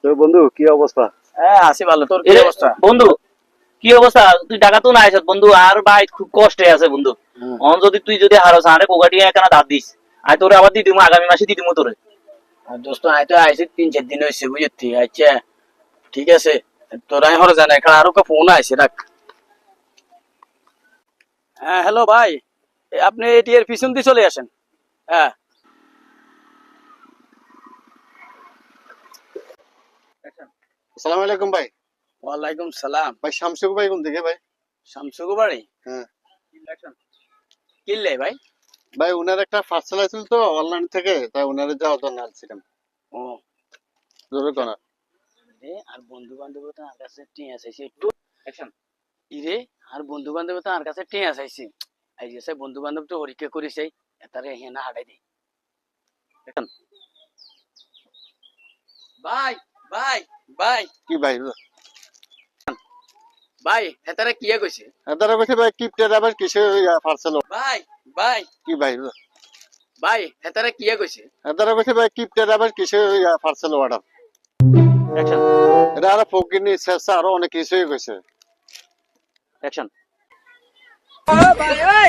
তো বন্ধু কি অবস্থা? হ্যাঁ আছি ভালো। তোর কি অবস্থা? বন্ধু কি অবস্থা? তুই টাকা তো না আইস বন্ধু, আর ভাই খুব কষ্টে আছে বন্ধু। অন যদি তুই যদি হারস আরে কোকাটি একখানা দাঁত দিস, আই তোরে আবার দিদিমু, আগামী মাসে দিদিমু তোরে। আর দোস্ত আই তো আইছি 3-4 দিন হয়েছে বুঝছি। আচ্ছা ঠিক আছে, তোরাই হরে জানা এখন আরো ফোন আইছে রাখ। হ্যাঁ হ্যালো ভাই, আপনি এটি এর পিছন দিয়ে চলে আসেন। হ্যাঁ আসসালামু আলাইকুম ভাই। ওয়ালাইকুম সালাম। ভাই শামসুক ভাই কোন দিকে ভাই? শামসুগো বাড়ি? হ্যাঁ কিনলে ভাই? ভাই, উনার একটা পার্সেল আছিল তো অনলাইন থেকে, তাই উনারে যাওয়ার জন্য আসছিলাম। ও জোরে কোনা। রে আর বন্ধু বান্ধব তো আর কাছে টিয়া চাইছি একটু অ্যাকশন। ইরে আর বন্ধু বান্ধব তো আর কাছে টিয়া চাইছি। এই যে সে বন্ধু বান্ধব তো পরীক্ষা করিছে, এতারে হেনা হাঁটাই দেই। ভাই ভাই ভাই কি ভাই? ভাই হেতারে কি কইছে? এদারা কইছে ভাই কিপটের আবার কিসে পার্সেল? ভাই ভাই কি ভাই? ভাই হেতারে কি কইছে? এদারা কইছে ভাই কিপটের আবার কিসে পার্সেল অর্ডার? অ্যাকশন এটা আরো ফকিনি শেষা আরো অনেক কিছুই কইছে। অ্যাকশন। ও ভাই ভাই